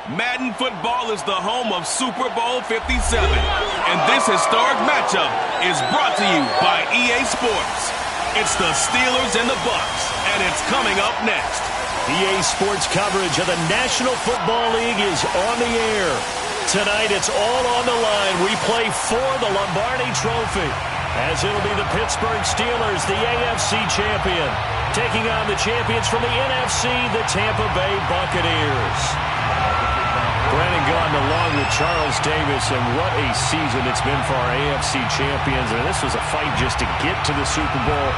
Madden Football is the home of Super Bowl 57. And this historic matchup is brought to you by EA Sports. It's the Steelers and the Bucs, and it's coming up next. EA Sports coverage of the National Football League is on the air. Tonight, it's all on the line. We play for the Lombardi Trophy, as it'll be the Pittsburgh Steelers, the AFC champion, taking on the champions from the NFC, the Tampa Bay Buccaneers. Brandon Gaudin along with Charles Davis, and what a season it's been for our AFC champions. And this was a fight just to get to the Super Bowl.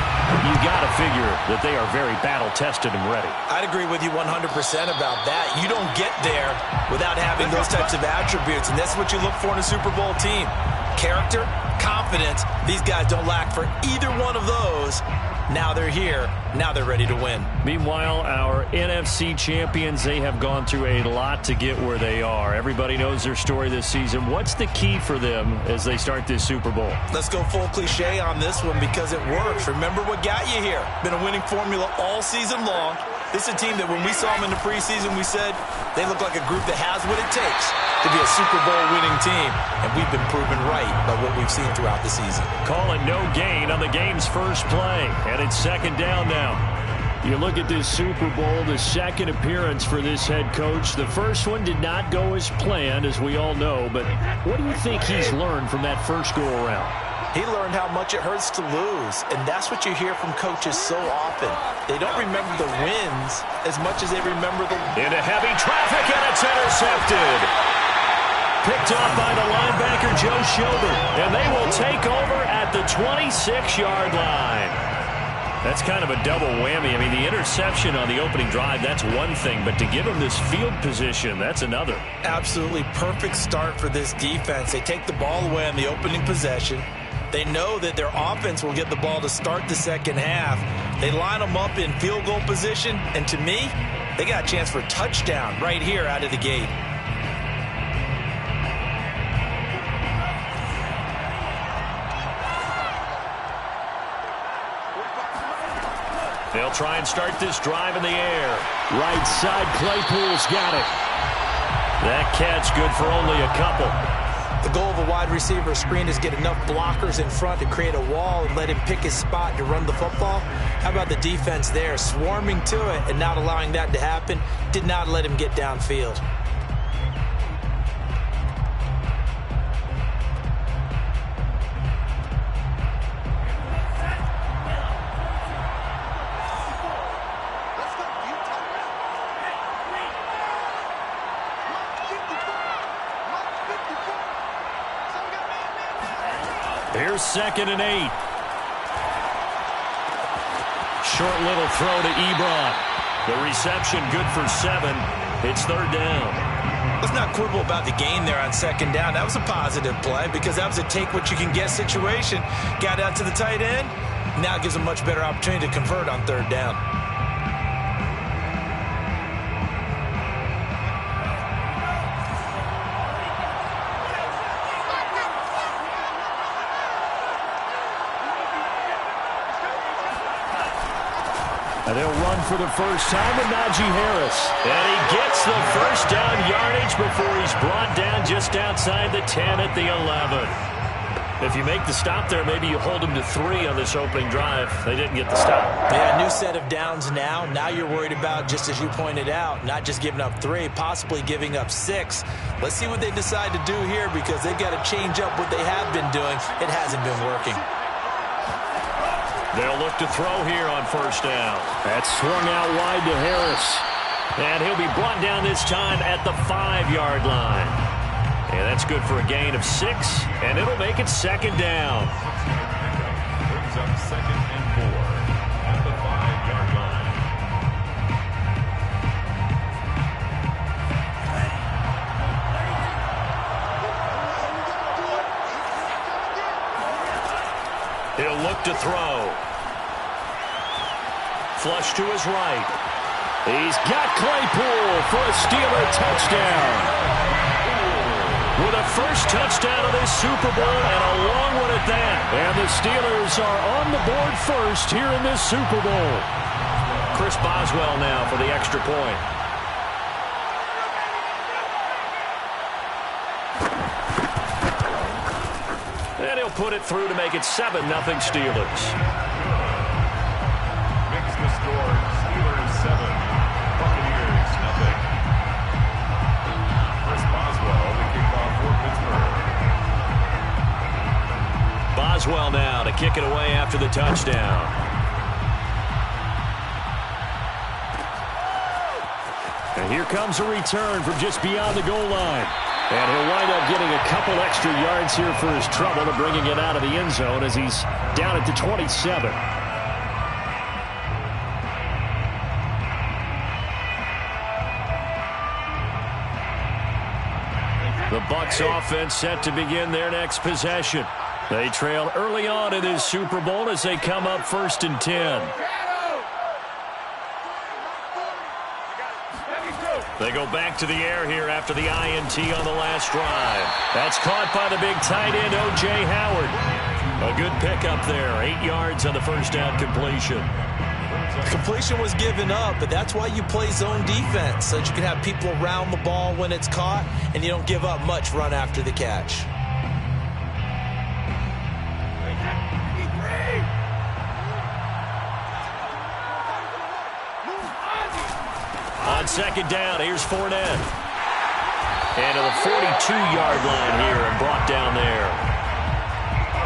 You got to figure that they are very battle-tested and ready. I'd agree with you 100% about that. You don't get there without having those types of attributes, and that's what you look for in a Super Bowl team. Character, confidence. These guys don't lack for either one of those. Now they're here. Now they're ready to win. Meanwhile, our NFC champions, they have gone through a lot to get where they are. Everybody knows their story this season. What's the key for them as they start this Super Bowl? Let's go full cliche on this one because it works. Remember what got you here. Been a winning formula all season long. This is a team that when we saw them in the preseason, we said they look like a group that has what it takes to be a Super Bowl winning team. And we've been proven right by what we've seen throughout the season. Calling no gain on the game's first play. And it's second down now. You look at this Super Bowl, the second appearance for this head coach. The first one did not go as planned, as we all know. But what do you think he's learned from that first go-around? He learned how much it hurts to lose, and that's what you hear from coaches so often. They don't remember the wins as much as they remember the... Into heavy traffic, and it's intercepted. Picked off by the linebacker, Joe Schobert, and they will take over at the 26-yard line. That's kind of a double whammy. I mean, the interception on the opening drive, that's one thing, but to give him this field position, that's another. Absolutely perfect start for this defense. They take the ball away on the opening possession. They know that their offense will get the ball to start the second half. They line them up in field goal position, and to me, they got a chance for a touchdown right here out of the gate. They'll try and start this drive in the air. Right side, Claypool's got it. That catch good for only a couple. The goal of a wide receiver screen is get enough blockers in front to create a wall and let him pick his spot to run the football. How about the defense there, swarming to it and not allowing that to happen? Did not let him get downfield. Here's 2nd and 8. Short little throw to Ebron. The reception good for 7. It's 3rd down. Let's not quibble about the gain there on 2nd down. That was a positive play because that was a take-what-you-can-get situation. Got out to the tight end. Now it gives them a much better opportunity to convert on 3rd down. And they'll run for the first time with Najee Harris. And he gets the first down yardage before he's brought down just outside the 10 at the 11. If you make the stop there, maybe you hold them to 3 on this opening drive. They didn't get the stop. Yeah, new set of downs now. Now you're worried about, just as you pointed out, not just giving up 3, possibly giving up 6. Let's see what they decide to do here because they've got to change up what they have been doing. It hasn't been working. They'll look to throw here on first down. That's swung out wide to Harris. And he'll be brought down this time at the 5-yard line. And that's good for a gain of 6, and it'll make it 2nd down. Brings up 2nd and 4 at the 5-yard line. He'll look to throw. Flush to his right. He's got Claypool for a Steeler touchdown. With a first touchdown of this Super Bowl and a long one at that. And the Steelers are on the board first here in this Super Bowl. Chris Boswell now for the extra point. they'll put it through to make it 7-0 Steelers. Makes the score Steelers 7, Buccaneers 0. Chris Boswell, the kickoff for Pittsburgh. Boswell now to kick it away after the touchdown. And here comes a return from just beyond the goal line. And he'll wind up getting a couple extra yards here for his trouble to bringing it out of the end zone as he's down at the 27. The Bucs offense set to begin their next possession. They trail early on in this Super Bowl as they come up 1st and 10. They go back to the air here after the INT on the last drive. That's caught by the big tight end, O.J. Howard. A good pickup there. 8 yards on the first down completion. Completion was given up, but that's why you play zone defense, so that you can have people around the ball when it's caught, and you don't give up much run after the catch. On 2nd down, here's Fournette. And to the 42-yard line here and brought down there.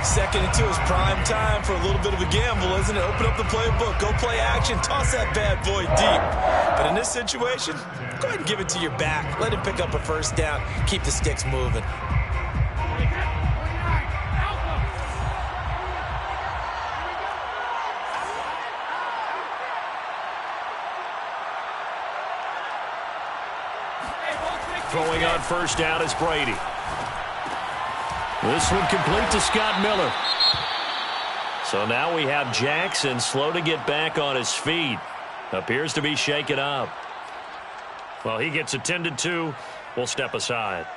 2nd and 2 is prime time for a little bit of a gamble, isn't it? Open up the playbook, go play action, toss that bad boy deep. But in this situation, go ahead and give it to your back. Let him pick up a 1st down. Keep the sticks moving. Throwing on 1st down is Brady. This one complete to Scott Miller. So now we have Jackson slow to get back on his feet. Appears to be shaken up. Well, he gets attended to. We'll step aside.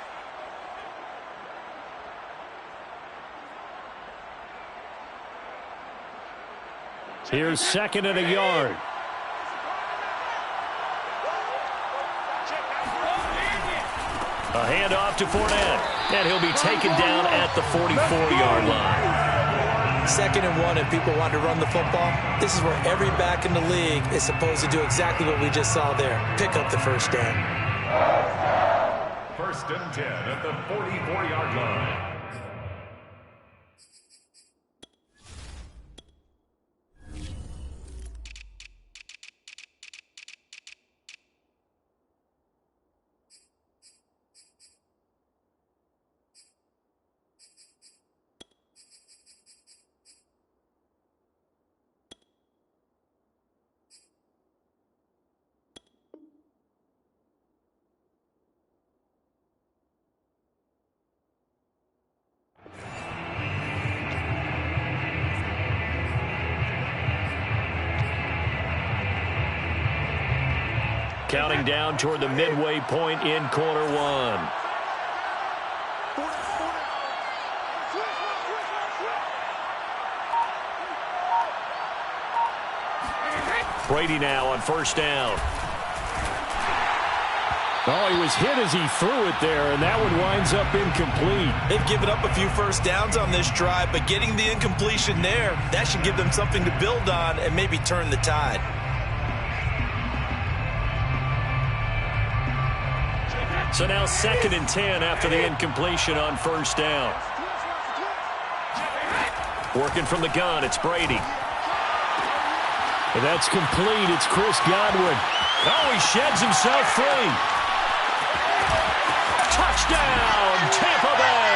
Here's 2nd and a yard. A handoff to Fournette, and he'll be taken down at the 44-yard line. 2nd and 1, and people want to run the football. This is where every back in the league is supposed to do exactly what we just saw there. Pick up the 1st down. 1st and 10 at the 44-yard line. Counting down toward the midway point in quarter 1. Brady now on 1st down. Oh, he was hit as he threw it there, and that one winds up incomplete. They've given up a few 1st downs on this drive, but getting the incompletion there, that should give them something to build on and maybe turn the tide. So now 2nd and 10 after the incompletion on 1st down. Working from the gun, it's Brady. And that's complete. It's Chris Godwin. Oh, he sheds himself free. Touchdown, Tampa Bay.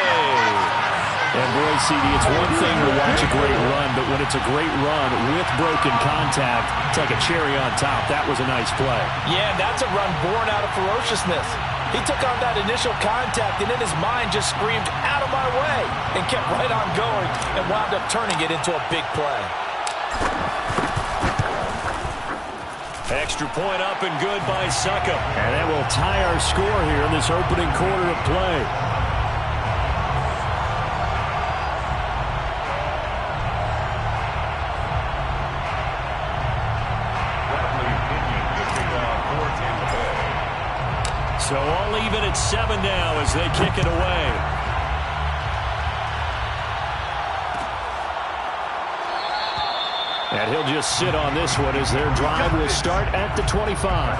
And boy, CD, it's one thing to watch a great run, but when it's a great run with broken contact, it's like a cherry on top. That was a nice play. Yeah, that's a run born out of ferociousness. He took on that initial contact, and in his mind just screamed, out of my way, and kept right on going and wound up turning it into a big play. Extra point up and good by Succop. And that will tie our score here in this opening quarter of play. So all even at 7 now as they kick it away. And he'll just sit on this one as their drive will start at the 25.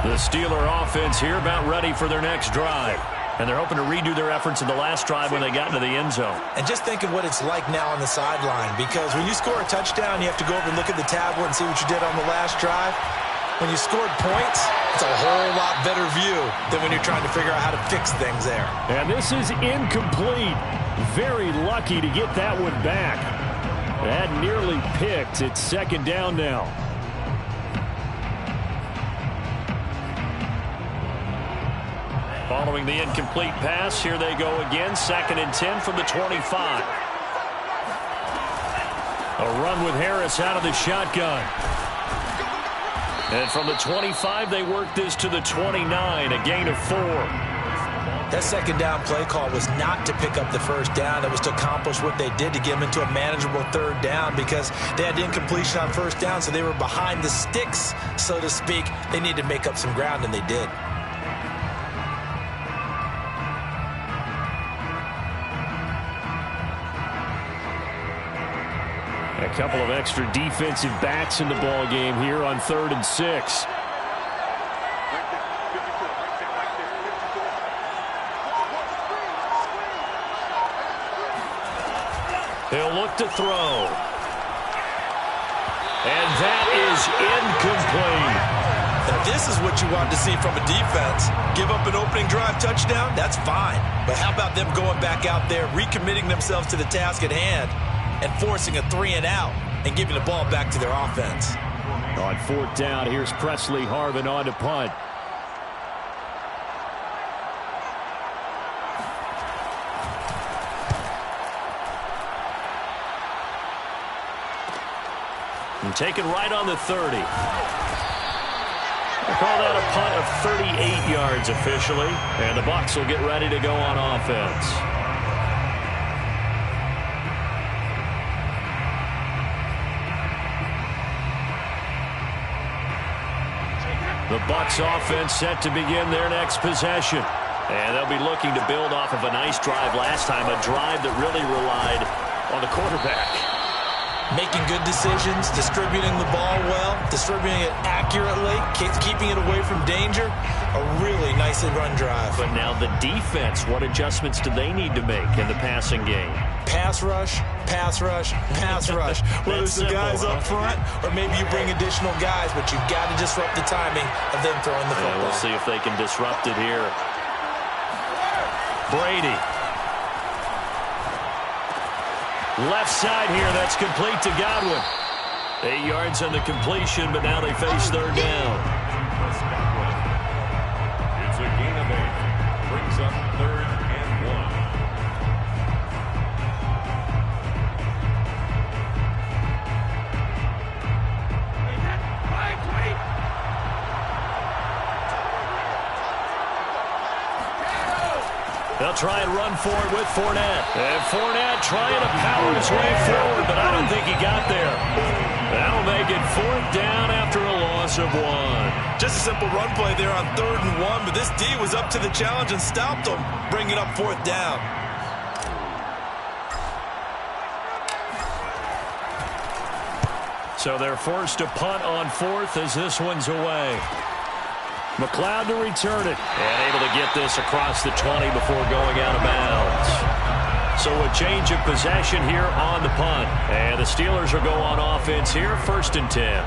The Steeler offense here about ready for their next drive. And they're hoping to redo their efforts in the last drive when they got into the end zone. And just think of what it's like now on the sideline, because when you score a touchdown, you have to go over and look at the tablet and see what you did on the last drive. When you scored points, it's a whole lot better view than when you're trying to figure out how to fix things there. And this is incomplete. Very lucky to get that one back. That nearly picked. It's second down now. Following the incomplete pass, here they go again. 2nd and 10 from the 25. A run with Harris out of the shotgun. And from the 25, they work this to the 29, a gain of 4. That second down play call was not to pick up the first down. It was to accomplish what they did to get them into a manageable third down, because they had incompletion on first down, so they were behind the sticks, so to speak. They needed to make up some ground, and they did. A couple of extra defensive backs in the ball game here on 3rd and 6. He'll look to throw. And that is incomplete. Now, this is what you want to see from a defense. Give up an opening drive touchdown, that's fine. But how about them going back out there, recommitting themselves to the task at hand, and forcing a 3-and-out and giving the ball back to their offense. On 4th down, here's Presley Harvin on to punt. And taken right on the 30. We'll call that a punt of 38 yards officially. And the Bucs will get ready to go on offense. The Bucs offense set to begin their next possession. And they'll be looking to build off of a nice drive last time, a drive that really relied on the quarterback. Making good decisions, distributing the ball well, distributing it accurately, keeping it away from danger. A really nicely run drive. But now the defense, what adjustments do they need to make in the passing game? Pass rush, pass rush, pass rush. Whether it's the guys up front or maybe you bring additional guys, but you've got to disrupt the timing of them throwing the football. We'll see if they can disrupt it here. Brady. Left side here, that's complete to Godwin. 8 yards on the completion, but now they face 3rd down. It's a gain of 8. Brings up 3rd and 1. They'll try and run for it with Fournette. And Fournette trying to power his way forward, but I don't think he got there. That'll make it 4th down after a loss of 1. Just a simple run play there on 3rd and 1, but this D was up to the challenge and stopped them, bringing up 4th down. So they're forced to punt on 4th as this one's away. McLeod to return it. And able to get this across the 20 before going out of bounds. So a change of possession here on the punt. And the Steelers will go on offense here, 1st and 10.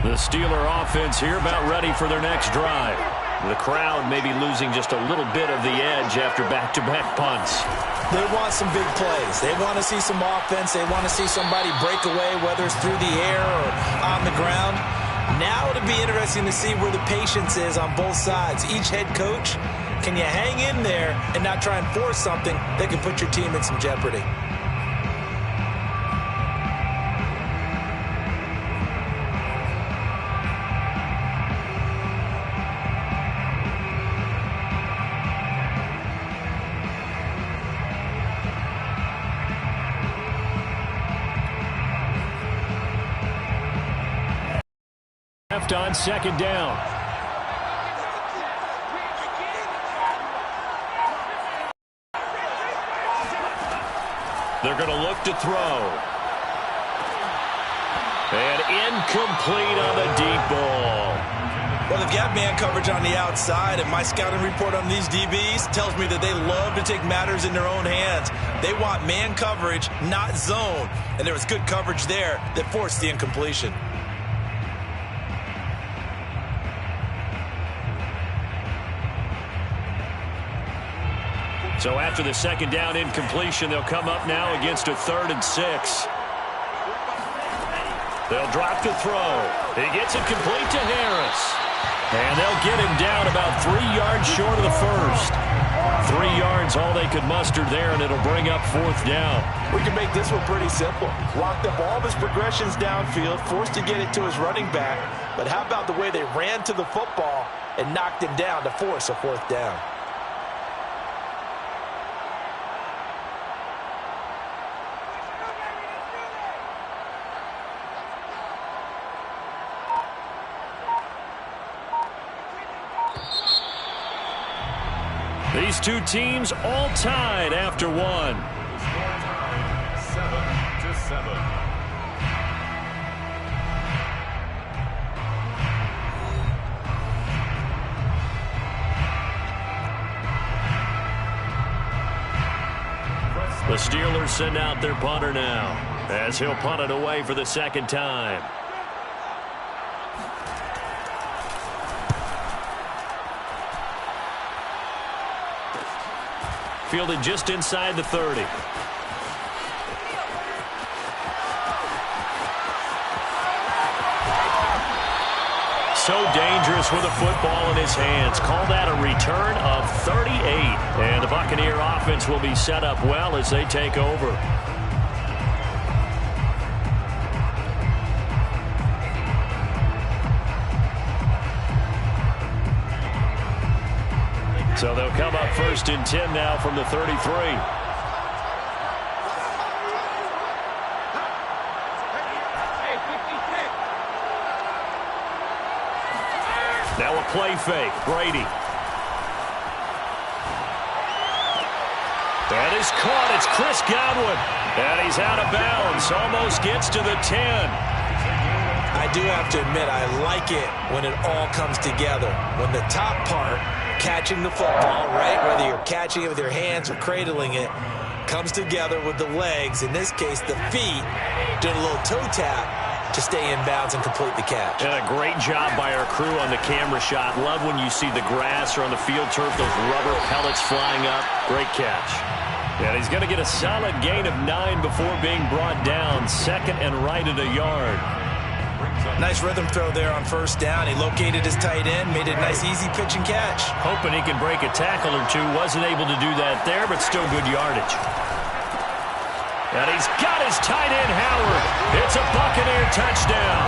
The Steeler offense here about ready for their next drive. The crowd may be losing just a little bit of the edge after back-to-back punts. They want some big plays. They want to see some offense. They want to see somebody break away, whether it's through the air or on the ground. Now it'll be interesting to see where the patience is on both sides. Each head coach, can you hang in there and not try and force something that can put your team in some jeopardy? left on second down. They're going to look to throw. And incomplete on the deep ball. Well, they've got man coverage on the outside, and my scouting report on these DBs tells me that they love to take matters in their own hands. They want man coverage, not zone. And there was good coverage there that forced the incompletion. So after the second down incompletion, they'll come up now against a 3rd and 6. They'll drop to throw. He gets it complete to Harris. And they'll get him down about 3 yards short of the first. 3 yards, all they could muster there, and it'll bring up 4th down. We can make this one pretty simple. Locked up all of his progressions downfield, forced to get it to his running back. But how about the way they ran to the football and knocked him down to force a 4th down? These two teams all tied after one. Score time 7-7. The Steelers send out their punter now, as he'll punt it away for the second time. Fielded just inside the 30. So dangerous with a football in his hands. Call that a return of 38. And the Buccaneer offense will be set up well as they take over. So they'll come up 1st and 10 now from the 33. Now a play fake. Brady. That is caught. It's Chris Godwin. And he's out of bounds. Almost gets to the 10. I do have to admit, I like it when it all comes together. When the top part, catching the football, right, whether you're catching it with your hands or cradling it, comes together with the legs, in this case the feet, doing a little toe tap to stay in bounds and complete the catch. And a great job by our crew on the camera shot. Love when you see the grass or on the field turf, those rubber pellets flying up. Great catch. And he's going to get a solid gain of 9 before being brought down. 2nd and right at a yard. Nice rhythm throw there on 1st down. He located his tight end, made it a nice easy pitch and catch. Hoping he can break a tackle or two. Wasn't able to do that there, but still good yardage. And he's got his tight end, Howard. It's a Buccaneer touchdown.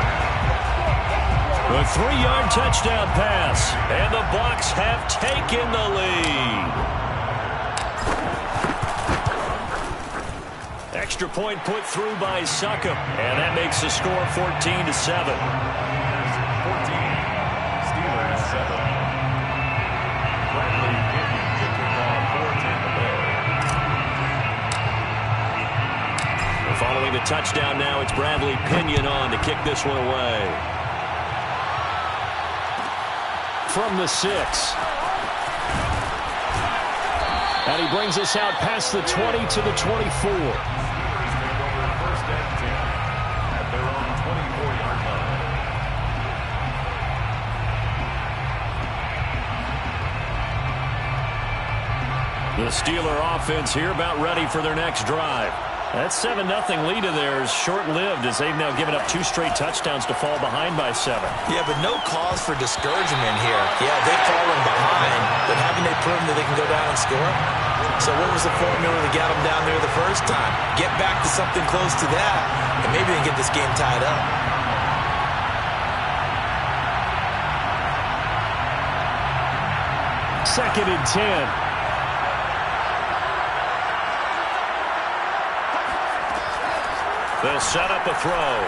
A 3-yard touchdown pass. And the Bucs have taken the lead. Extra point put through by Succop. And that makes the score 14-7. 14. Steelers 7. Bradley Pinion kicking off for Tampa Bay. And following the touchdown now, it's Bradley Pinion on to kick this one away. From the 6. And he brings us out past the 20 to the 24. The Steeler offense here about ready for their next drive. That 7-0 lead of theirs short-lived as they've now given up 2 straight touchdowns to fall behind by 7. Yeah, but no cause for discouragement here. Yeah, they've fallen behind, but haven't they proven that they can go down and score? So what was the formula that got them down there the first time? Get back to something close to that, and maybe they can get this game tied up. Second and 10. They'll set up a throw.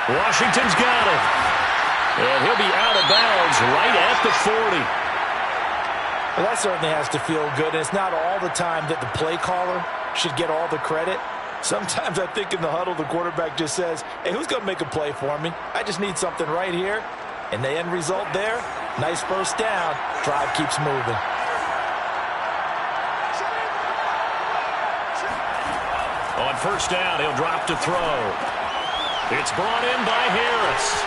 Washington's got it. And he'll be out of bounds right at the 40. Well, that certainly has to feel good. And it's not all the time that the play caller should get all the credit. Sometimes I think in the huddle, the quarterback just says, hey, who's going to make a play for me? I just need something right here. And the end result there, nice first down. Drive keeps moving. On first down, he'll drop to throw. It's brought in by Harris.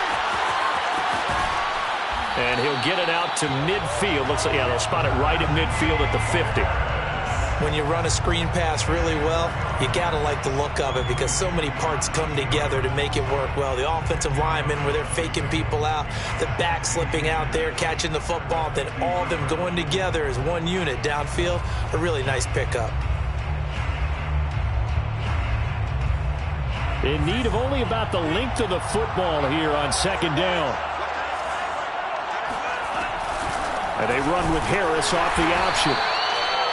And he'll get it out to midfield. Looks like, yeah, they'll spot it right at midfield at the 50. When you run a screen pass really well, you got to like the look of it because so many parts come together to make it work well. The offensive linemen where they're faking people out, the back slipping out there, catching the football, then all of them going together as one unit downfield. A really nice pickup. In need of only about the length of the football here on second down. And they run with Harris off the option.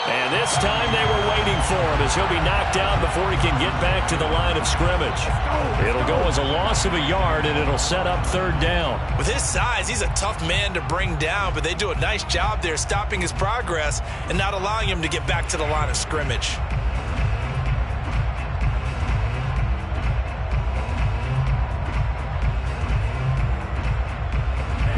And this time they were waiting for him as he'll be knocked down before he can get back to the line of scrimmage. It'll go as a loss of a yard, and it'll set up third down. With his size, he's a tough man to bring down, but they do a nice job there stopping his progress and not allowing him to get back to the line of scrimmage.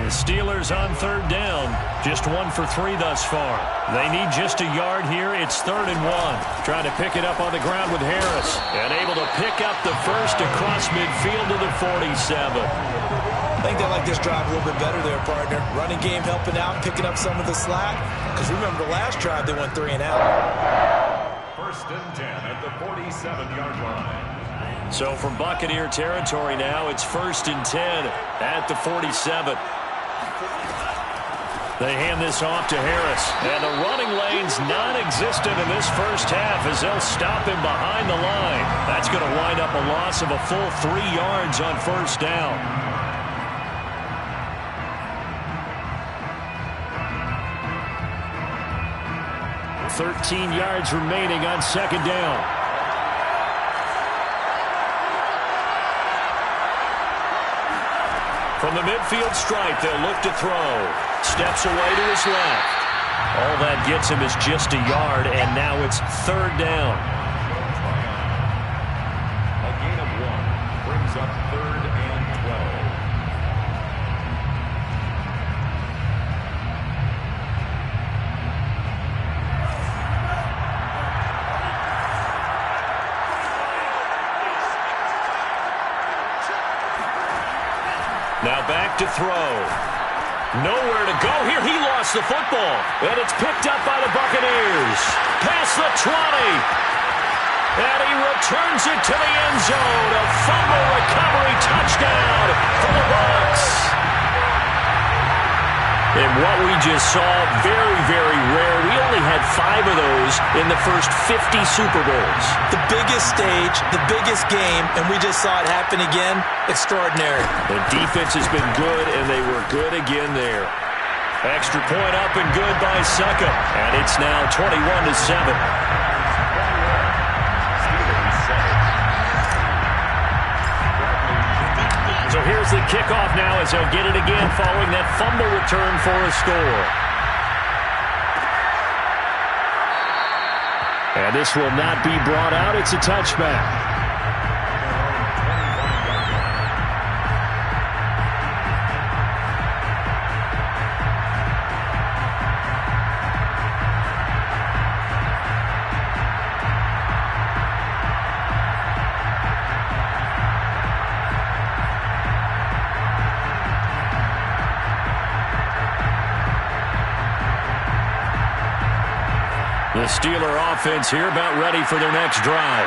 The Steelers on third down. Just 1 for 3 thus far. They need just a yard here. It's 3rd and 1. Trying to pick it up on the ground with Harris. And able to pick up the first across midfield to the 47. I think they like this drive a little bit better there, partner. Running game helping out, picking up some of the slack. Because remember the last drive, they went 3 and out. 1st and 10 at the 47-yard line. So from Buccaneer territory now, it's 1st and 10 at the 47. They hand this off to Harris. And the running lane's non-existent in this first half as they'll stop him behind the line. That's going to wind up a loss of a full 3 yards on first down. $13 yards remaining on second down. From the midfield stripe, they'll look to throw. Steps away to his left. All that gets him is just a yard, and now it's 3rd down. A gain of 1 brings up 3rd and 12. Now back to throw. Nowhere to go here. He lost the football. And it's picked up by the Buccaneers. Past the 20. And he returns it to the end zone. A fumble recovery touchdown for the Bucs. And what we just saw, very, very rare. We only had 5 of those in the first 50 Super Bowls. The biggest stage, the biggest game, and we just saw it happen again. Extraordinary. The defense has been good, and they were good again there. Extra point up and good by Succop. And it's now 21-7. So here's the kickoff now as they'll get it again following that fumble return for a score. And this will not be brought out. It's a touchback. The Steeler offense here about ready for their next drive.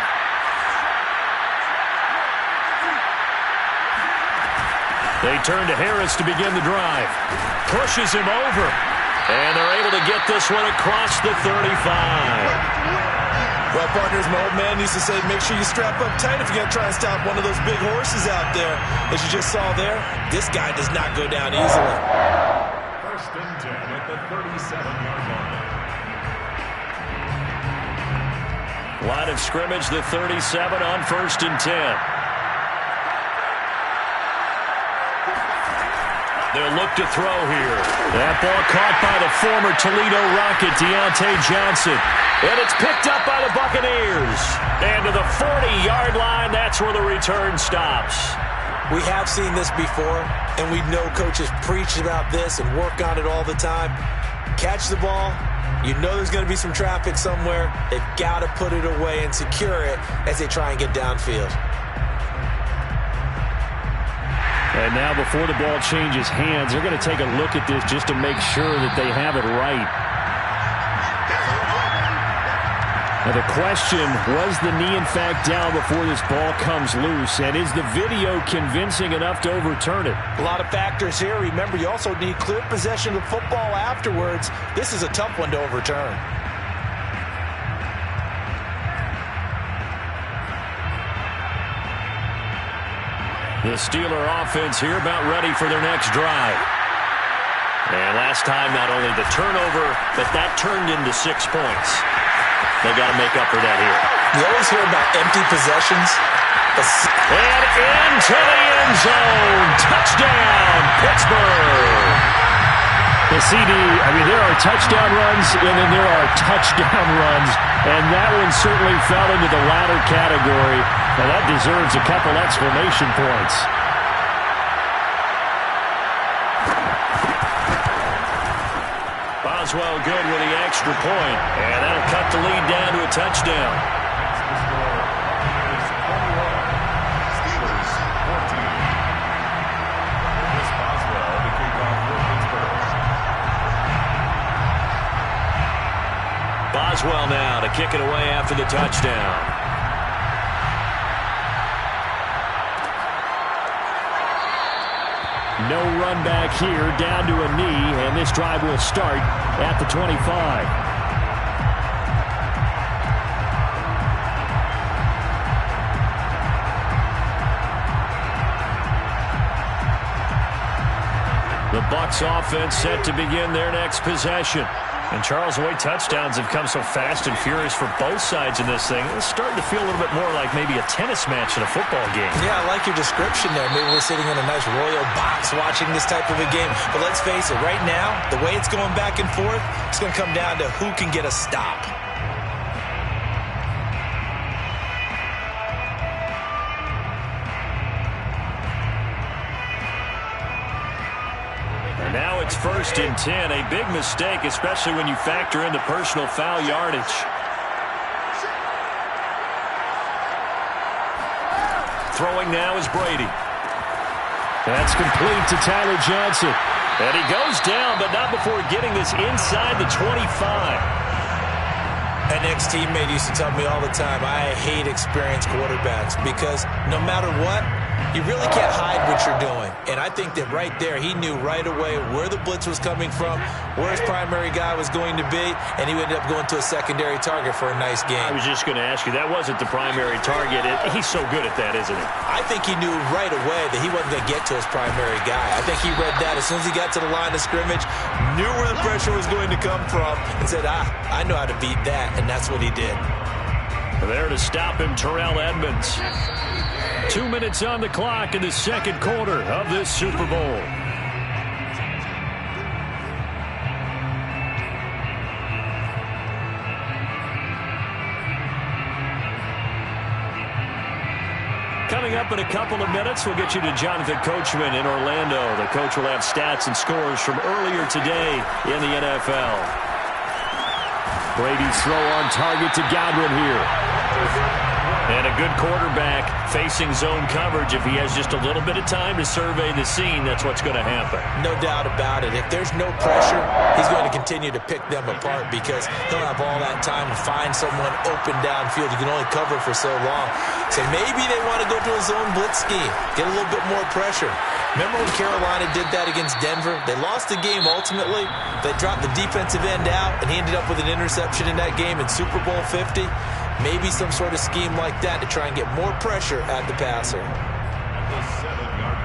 They turn to Harris to begin the drive. Pushes him over. And they're able to get this one across the 35. Well, partners, my old man used to say, make sure you strap up tight if you're going to try and stop one of those big horses out there. As you just saw there, this guy does not go down easily. 1st and 10 at the 37-yard line. Line of scrimmage, the 37 on 1st and 10. They'll look to throw here. That ball caught by the former Toledo Rocket, Deontay Johnson. And it's picked up by the Buccaneers. And to the 40-yard line, that's where the return stops. We have seen this before, and we know coaches preach about this and work on it all the time. Catch the ball. You know there's going to be some traffic somewhere. They've got to put it away and secure it as they try and get downfield. And now before the ball changes hands, they're going to take a look at this just to make sure that they have it right. Now the question, was the knee in fact down before this ball comes loose? And is the video convincing enough to overturn it? A lot of factors here. Remember, you also need clear possession of the football afterwards. This is a tough one to overturn. The Steeler offense here about ready for their next drive. And last time, not only the turnover, but that turned into 6 points. They got to make up for that here. You always hear about empty possessions. And into the end zone. Touchdown, Pittsburgh. The CD, I mean, there are touchdown runs, and then there are touchdown runs. And that one certainly fell into the latter category. Now that deserves a couple exclamation points. Boswell good with the extra point. And that'll cut the lead down to a touchdown. Steelers 14. Chris Boswell to kick off for Pittsburgh. Boswell now to kick it away after the touchdown. No run back here, down to a knee, and this drive will start at the 25. The Bucs offense set to begin their next possession. And Charles, the way touchdowns have come so fast and furious for both sides in this thing, it's starting to feel a little bit more like maybe a tennis match in a football game. Yeah, I like your description there. Maybe we're sitting in a nice royal box watching this type of a game. But let's face it, right now, the way it's going back and forth, it's going to come down to who can get a stop. Now it's 1st and 10, a big mistake, especially when you factor in the personal foul yardage. Throwing now is Brady. That's complete to Tyler Johnson. And he goes down, but not before getting this inside the 25. An ex-teammate used to tell me all the time, I hate experienced quarterbacks because no matter what, you really can't hide what you're doing. And I think that right there, he knew right away where the blitz was coming from, where his primary guy was going to be, and he ended up going to a secondary target for a nice game. I was just going to ask you, that wasn't the primary target. He's so good at that, isn't he? I think he knew right away that he wasn't going to get to his primary guy. I think he read that as soon as he got to the line of scrimmage, knew where the pressure was going to come from, and said, I know how to beat that, and that's what he did. There to stop him, Terrell Edmunds. 2 minutes on the clock in the second quarter of this Super Bowl. Coming up in a couple of minutes, we'll get you to Jonathan Coachman in Orlando. The coach will have stats and scores from earlier today in the NFL. Brady's throw on target to Godwin here. And a good quarterback facing zone coverage. If he has just a little bit of time to survey the scene, that's what's going to happen. No doubt about it. If there's no pressure, he's going to continue to pick them apart because he'll have all that time to find someone open downfield. You can only cover for so long. So maybe they want to go to a zone blitz scheme, get a little bit more pressure. Remember when Carolina did that against Denver? They lost the game ultimately. They dropped the defensive end out, and he ended up with an interception in that game in Super Bowl 50. Maybe some sort of scheme like that to try and get more pressure at the passer. At the 7-yard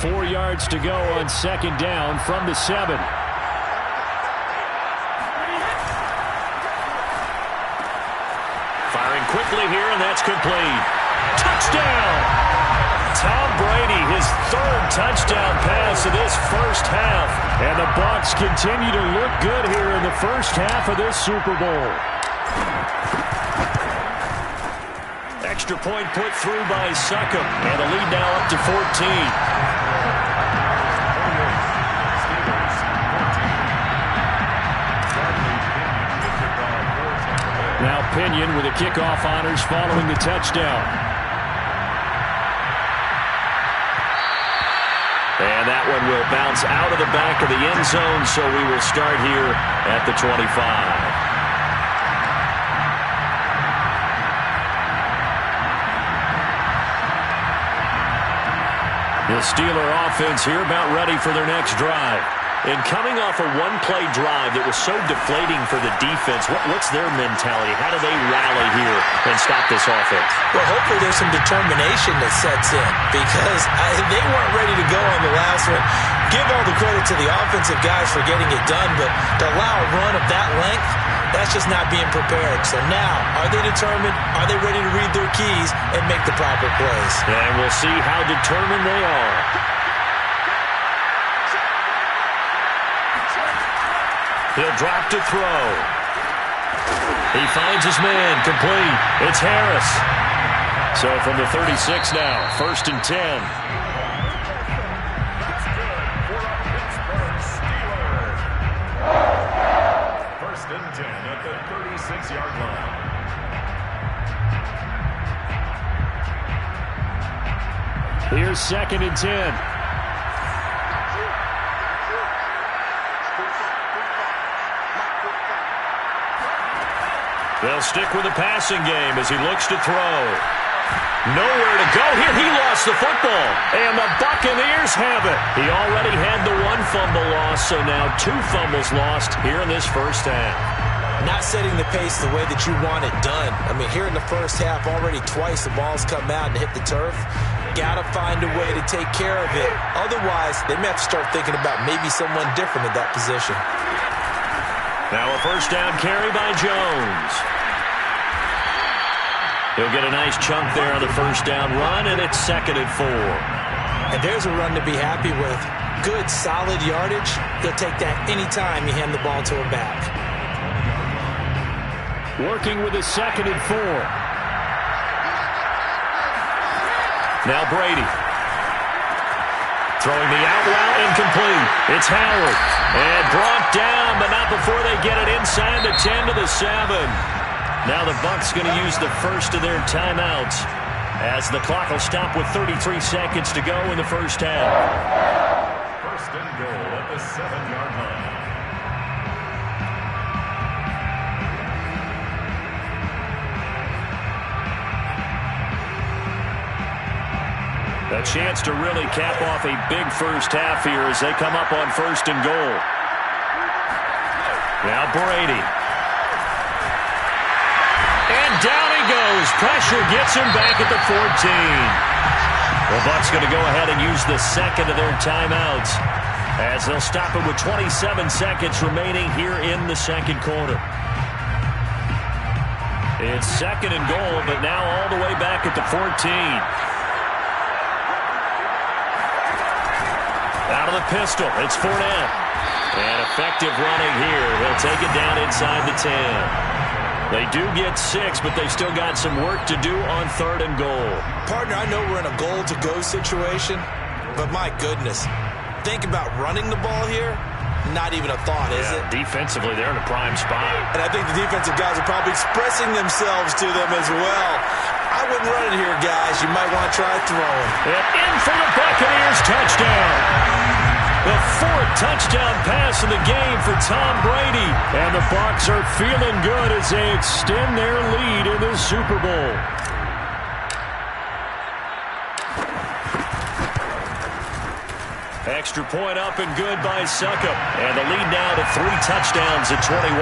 line. 4 yards to go on second down from the 7. quickly here, and that's complete. Touchdown! Tom Brady, his third touchdown pass of this first half. And the Bucs continue to look good here in the first half of this Super Bowl. Extra point put through by Succop. And the lead now up to 14. Now Pinion with the kickoff honors following the touchdown. And that one will bounce out of the back of the end zone, so we will start here at the 25. The Steeler offense here about ready for their next drive. And coming off a one-play drive that was so deflating for the defense, what's their mentality? How do they rally here and stop this offense? Well, hopefully there's some determination that sets in because they weren't ready to go on the last one. Give all the credit to the offensive guys for getting it done, but to allow a run of that length, that's just not being prepared. So now, are they determined? Are they ready to read their keys and make the proper plays? And we'll see how determined they are. He'll drop to throw. He finds his man, complete. It's Harris. So from the 36 now, 1st and 10. That's good for a Pittsburgh Steelers. 1st and 10 at the 36-yard line. Here's 2nd and 10. They'll stick with the passing game as he looks to throw. Nowhere to go here. He lost the football. And the Buccaneers have it. He already had the one fumble loss, so now 2 fumbles lost here in this first half. Not setting the pace the way that you want it done. I mean, here in the first half, already twice the ball's come out and hit the turf. Got to find a way to take care of it. Otherwise, they may have to start thinking about maybe someone different at that position. Now a first down carry by Jones. He'll get a nice chunk there on the first down run, and it's 2nd and 4. And there's a run to be happy with. Good, solid yardage. He'll take that anytime you hand the ball to a back. Working with a 2nd and 4. Now Brady. Throwing the out route, incomplete. It's Howard. And brought down, but not before they get it inside the 10 to the 7. Now the Bucs going to use the first of their timeouts as the clock will stop with 33 seconds to go in the first half. 1st and goal at the 7-yard line. A chance to really cap off a big first half here as they come up on 1st and goal. Now Brady. And down he goes. Pressure gets him back at the 14. The Bucs going to go ahead and use the second of their timeouts as they'll stop it with 27 seconds remaining here in the second quarter. It's 2nd and goal, but now all the way back at the 14. Out of the pistol, it's Fournette. And effective running here. He'll take it down inside the 10. They do get 6, but they've still got some work to do on 3rd and goal. Partner, I know we're in a goal-to-go situation, but my goodness, think about running the ball here. Not even a thought, is it? Defensively, they're in a prime spot. And I think the defensive guys are probably expressing themselves to them as well. I wouldn't run it here, guys. You might want to try throwing. And in for the Buccaneers, touchdown. The 4th touchdown pass of the game for Tom Brady. And the Bucs are feeling good as they extend their lead in the Super Bowl. Extra point up and good by Succop. And the lead now to 3 touchdowns at 21.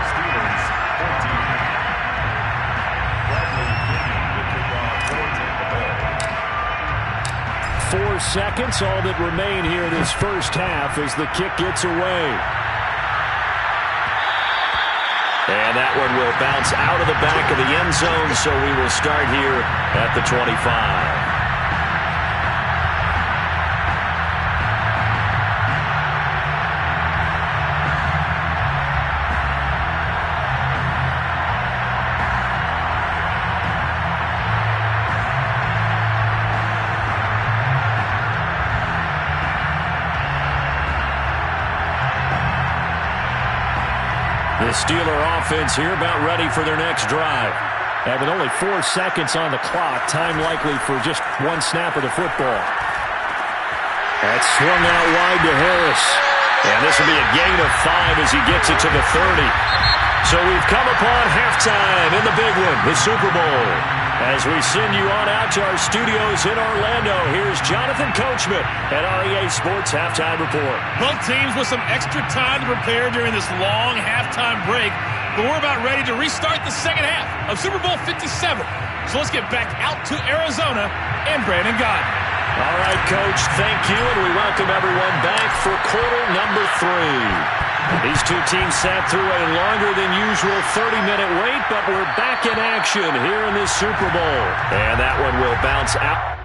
Steelers 14. Bradley Pinion with kickoff for Tampa Bay. 4 seconds, all that remain here this first half as the kick gets away. And that one will bounce out of the back of the end zone, so we will start here at the 25. The Steeler offense here about ready for their next drive. And with only 4 seconds on the clock, time likely for just one snap of the football. That's swung out wide to Harris. And this will be a gain of 5 as he gets it to the 30. So we've come upon halftime in the big one, the Super Bowl. As we send you on out to our studios in Orlando, here's Jonathan Coachman at REA Sports Halftime Report. Both teams with some extra time to prepare during this long halftime break, but we're about ready to restart the second half of Super Bowl 57. So let's get back out to Arizona and Brandon Gaudin. All right, Coach, thank you, and we welcome everyone back for quarter number 3. These two teams sat through a longer than usual 30-minute wait, but we're back in action here in this Super Bowl. And that one will bounce out.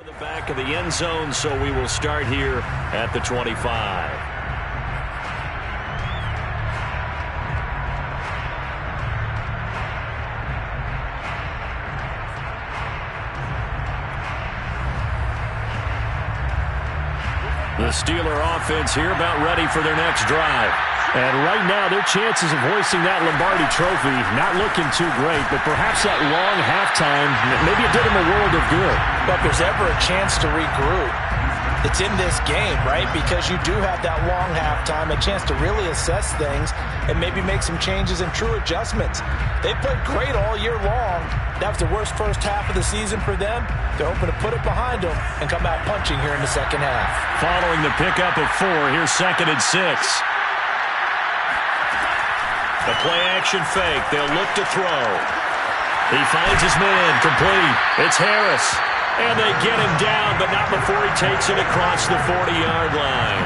To the back of the end zone, so we will start here at the 25. The Steeler offense here about ready for their next drive. And right now, their chances of hoisting that Lombardi trophy not looking too great, but perhaps that long halftime, maybe it did them a world of good. But if there's ever a chance to regroup, it's in this game, right? Because you do have that long halftime, a chance to really assess things and maybe make some changes and true adjustments. They played great all year long. That was the worst first half of the season for them. They're hoping to put it behind them and come out punching here in the second half. Following the pickup of 4, here's 2nd and 6. The play-action fake. They'll look to throw. He finds his man. Complete. It's Harris. And they get him down, but not before he takes it across the 40-yard line.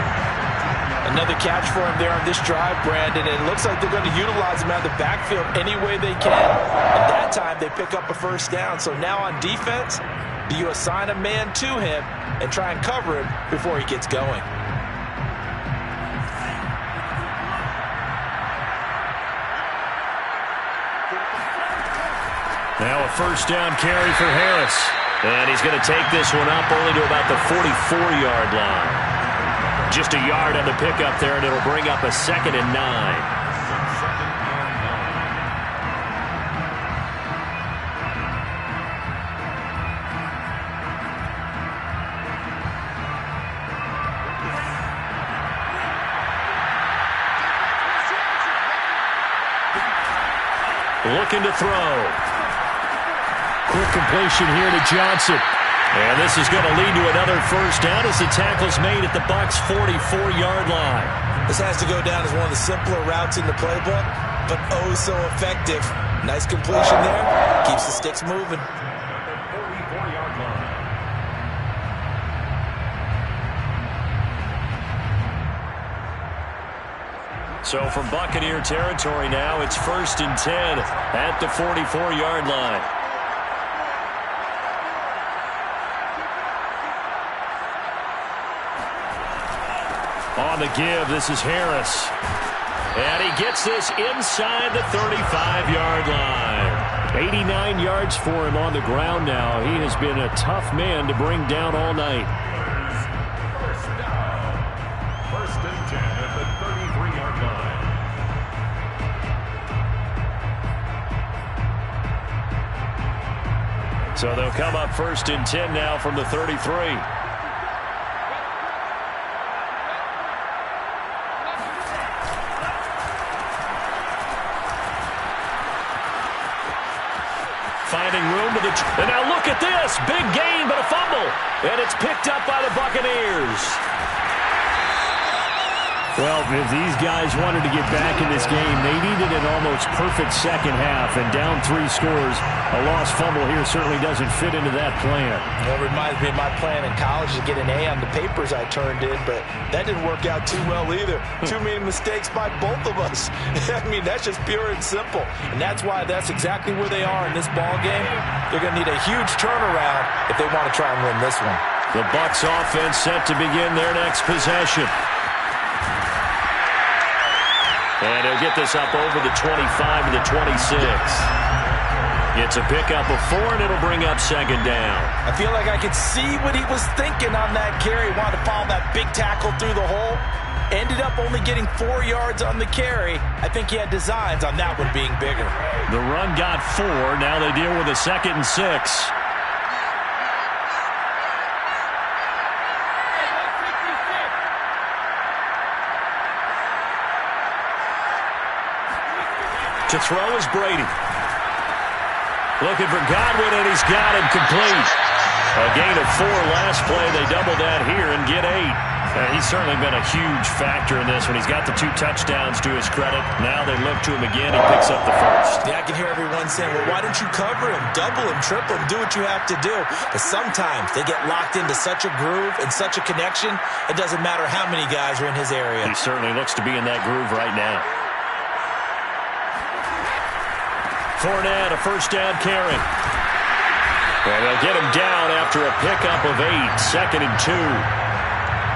Another catch for him there on this drive, Brandon. And it looks like they're going to utilize him out of the backfield any way they can. And that time, they pick up a first down. So now on defense, do you assign a man to him and try and cover him before he gets going? Now a first down carry for Harris. And he's going to take this one up only to about the 44-yard line. Just a yard on the pickup there, and it'll bring up a 2nd and 9. Looking to throw. Quick completion here to Johnson. And this is going to lead to another first down as the tackle's made at the Bucs' 44-yard line. This has to go down as one of the simpler routes in the playbook, but oh so effective. Nice completion there. Keeps the sticks moving. So from Buccaneer territory now, it's 1st and 10 at the 44-yard line. On the give, this is Harris. And he gets this inside the 35-yard line. 89 yards for him on the ground now. He has been a tough man to bring down all night. First and 10 at the 33-yard line. So they'll come up 1st and 10 now from the 33. Finding room to the... And now look at this. Big gain, but a fumble. And it's picked up by the Buccaneers. Well, if these guys wanted to get back in this game, they needed an almost perfect second half. And down 3 scores, a lost fumble here certainly doesn't fit into that plan. Well, it reminds me of my plan in college to get an A on the papers I turned in, but that didn't work out too well either. Too many mistakes by both of us. I mean, that's just pure and simple. And that's why that's exactly where they are in this ball game. They're going to need a huge turnaround if they want to try and win this one. The Bucs offense set to begin their next possession. And he'll get this up over the 25 to the 26. It's a pickup of 4, and it'll bring up 2nd down. I feel like I could see what he was thinking on that carry. He wanted to follow that big tackle through the hole. Ended up only getting 4 yards on the carry. I think he had designs on that one being bigger. The run got 4. Now they deal with a 2nd and 6. To throw is Brady. Looking for Godwin, and he's got him complete. A gain of 4 last play. They double that here and get 8. He's certainly been a huge factor in this one. He's got the 2 touchdowns to his credit. Now they look to him again. He picks up the first. Yeah, I can hear everyone saying, well, why don't you cover him, double him, triple him, do what you have to do. But sometimes they get locked into such a groove and such a connection, it doesn't matter how many guys are in his area. He certainly looks to be in that groove right now. Fournette, a first down carry. And they'll get him down after a pickup of 8, 2nd and 2.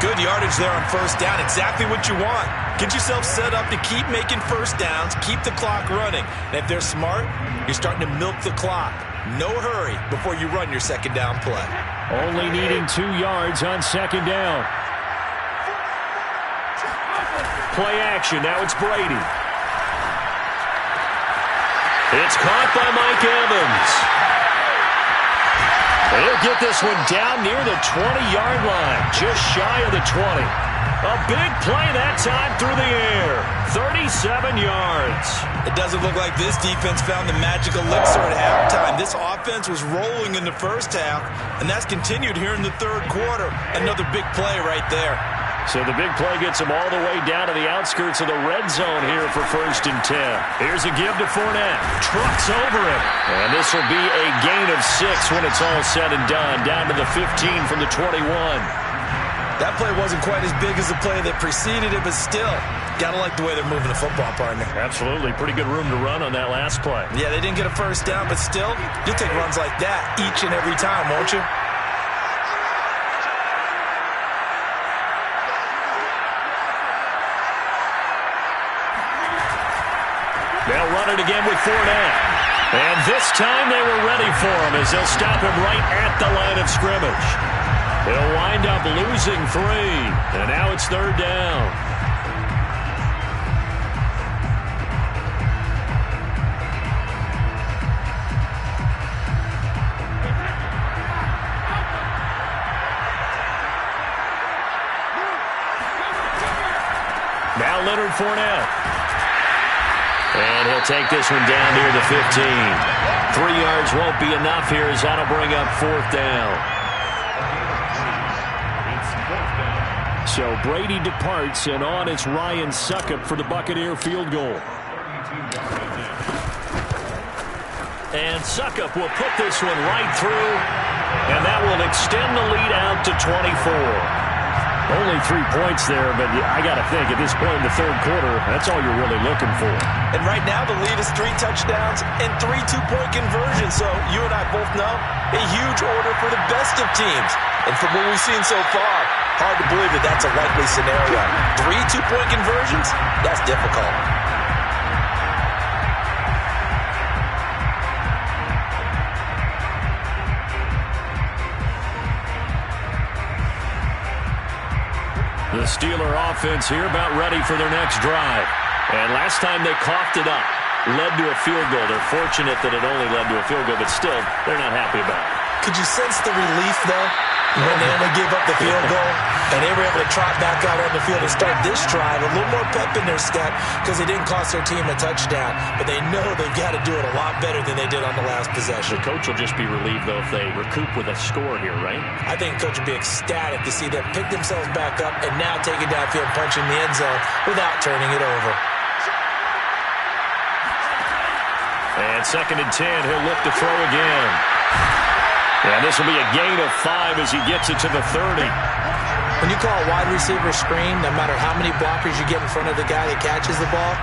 Good yardage there on first down. Exactly what you want. Get yourself set up to keep making first downs, keep the clock running. And if they're smart, you're starting to milk the clock. No hurry before you run your second down play. Only needing 2 yards on 2nd down. Play action. Now it's Brady. It's caught by Mike Evans. He'll get this one down near the 20-yard line, just shy of the 20. A big play that time through the air. 37 yards. It doesn't look like this defense found the magic elixir at halftime. This offense was rolling in the first half, and that's continued here in the third quarter. Another big play right there. So the big play gets him all the way down to the outskirts of the red zone here for 1st and 10. Here's a give to Fournette. Trucks over him. And this will be a gain of 6 when it's all said and done. Down to the 15 from the 21. That play wasn't quite as big as the play that preceded it, but still, gotta like the way they're moving the football, partner. Absolutely. Pretty good room to run on that last play. Yeah, they didn't get a first down, but still, you'll take runs like that each and every time, won't you? They'll run it again with Fournette. And this time they were ready for him as they'll stop him right at the line of scrimmage. He'll wind up losing 3. And now it's 3rd down. Now Leonard Fournette. And he'll take this one down near the 15. 3 yards won't be enough here as that'll bring up 4th down. So Brady departs, and on it's Ryan Succop for the Buccaneer field goal. And Succop will put this one right through, and that will extend the lead out to 24. Only 3 points there, but I got to think at this point in the third quarter, that's all you're really looking for. And right now the lead is 3 touchdowns and 3 two-point conversions. So you and I both know a huge order for the best of teams. And from what we've seen so far, hard to believe that that's a likely scenario. 3 two-point conversions? That's difficult. The Steeler offense here about ready for their next drive. And last time they coughed it up, led to a field goal. They're fortunate that it only led to a field goal, but still, they're not happy about it. Could you sense the relief, though, when they only gave up the field goal and they were able to trot back out on the field and start this drive? A little more pep in their step because they didn't cost their team a touchdown, but they know they've got to do it a lot better than they did on the last possession. The coach will just be relieved, though, if they recoup with a score here, right? I think coach will be ecstatic to see them pick themselves back up and now take it downfield, punching the end zone without turning it over. And 2nd and 10, he'll look to throw again. And this will be a gain of 5 as he gets it to the 30. When you call a wide receiver screen, no matter how many blockers you get in front of the guy that catches the ball,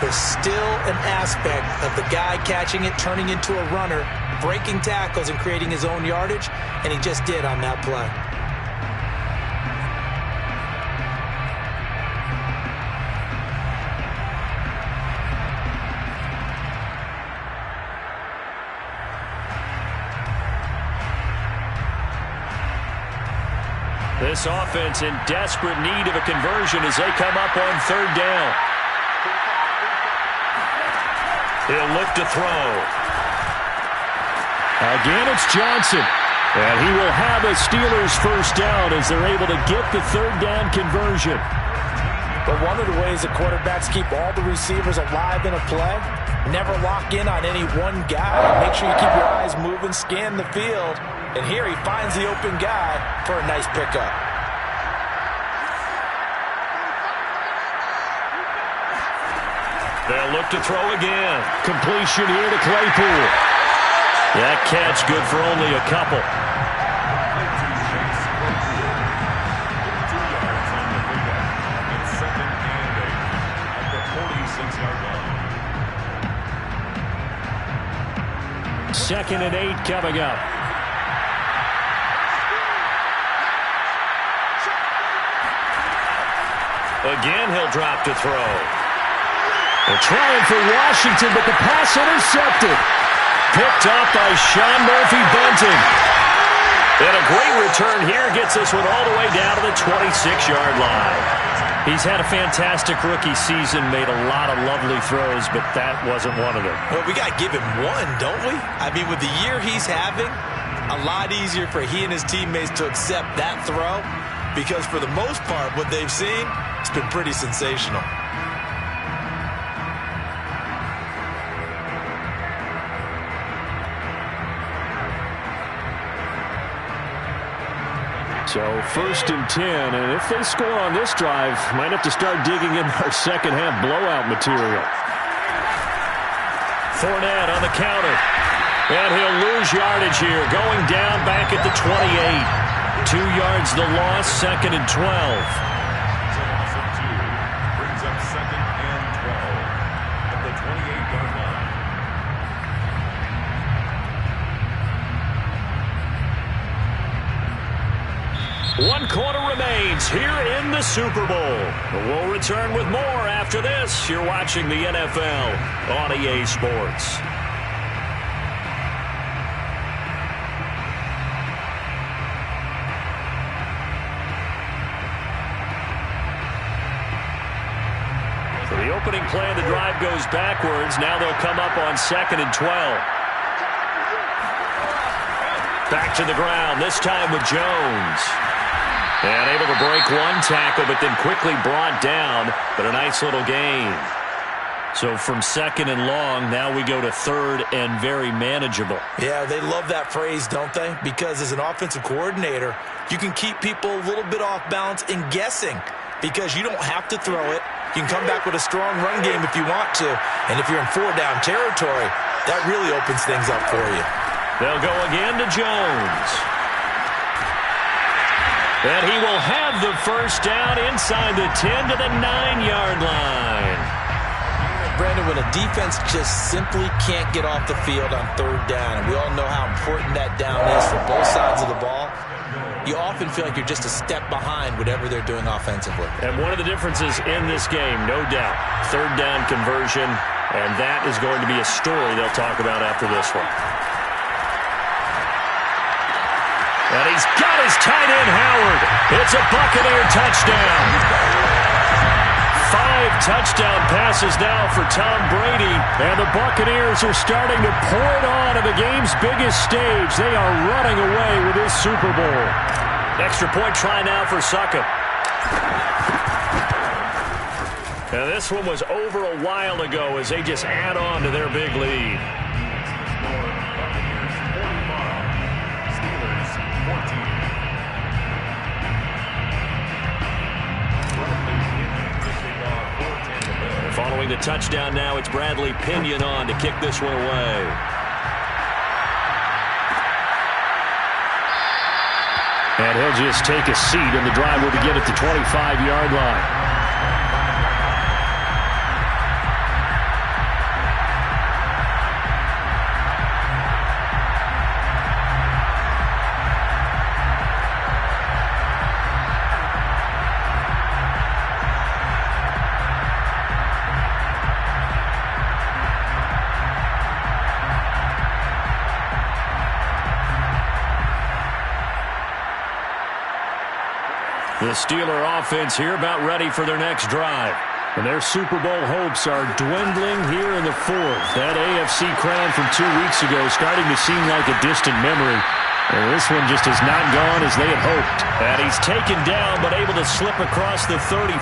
there's still an aspect of the guy catching it, turning into a runner, breaking tackles and creating his own yardage, and he just did on that play. This offense in desperate need of a conversion as they come up on 3rd down. He'll look to throw. Again, it's Johnson. And he will have a Steelers first down as they're able to get the 3rd down conversion. But one of the ways that quarterbacks keep all the receivers alive in a play, never lock in on any one guy. Make sure you keep your eyes moving, scan the field. And here he finds the open guy for a nice pickup. They'll look to throw again. Completion here to Claypool. That catch good for only a couple. It's 2nd and 8 at the 46-yard line. 2nd and 8 coming up. Again, he'll drop to throw. They're trying for Washington, but the pass intercepted. Picked up by Sean Murphy-Bunting. And a great return here gets this one all the way down to the 26-yard line. He's had a fantastic rookie season, made a lot of lovely throws, but that wasn't one of them. Well, we got to give him one, don't we? I mean, with the year he's having, a lot easier for he and his teammates to accept that throw because for the most part, what they've seen, it's been pretty sensational. So 1st and 10, and if they score on this drive, might have to start digging in our second half blowout material. Fournette on the counter, and he'll lose yardage here, going down back at the 28. 2 yards the loss, 2nd and 12. Loss of 2 brings up 2nd and 12 at the 28-yard line. One quarter remains here in the Super Bowl. We'll return with more after this. You're watching the NFL on EA Sports. So the opening play of the drive goes backwards. Now they'll come up on 2nd and 12. Back to the ground, this time with Jones. And able to break one tackle, but then quickly brought down. But a nice little gain. So from 2nd and long, now we go to 3rd and very manageable. Yeah, they love that phrase, don't they? Because as an offensive coordinator, you can keep people a little bit off balance and guessing because you don't have to throw it. You can come back with a strong run game if you want to. And if you're in 4-down territory, that really opens things up for you. They'll go again to Jones. And he will have the first down inside the 10 to the 9-yard line. Brandon, when a defense just simply can't get off the field on 3rd down, and we all know how important that down is for both sides of the ball, you often feel like you're just a step behind whatever they're doing offensively. And one of the differences in this game, no doubt, 3rd down conversion, and that is going to be a story they'll talk about after this one. And he's got his tight end, Howard. It's a Buccaneer touchdown. 5 touchdown passes now for Tom Brady. And the Buccaneers are starting to pour it on the game's biggest stage. They are running away with this Super Bowl. Extra point try now for Succop. And this one was over a while ago as they just add on to their big lead. Following the touchdown now, it's Bradley Pinion on to kick this one away. And he'll just take a seat, and the drive will begin at the 25-yard line. The Steeler offense here about ready for their next drive. And their Super Bowl hopes are dwindling here in the 4th. That AFC crown from 2 weeks ago starting to seem like a distant memory. And this one just has not gone as they had hoped. And he's taken down but able to slip across the 35.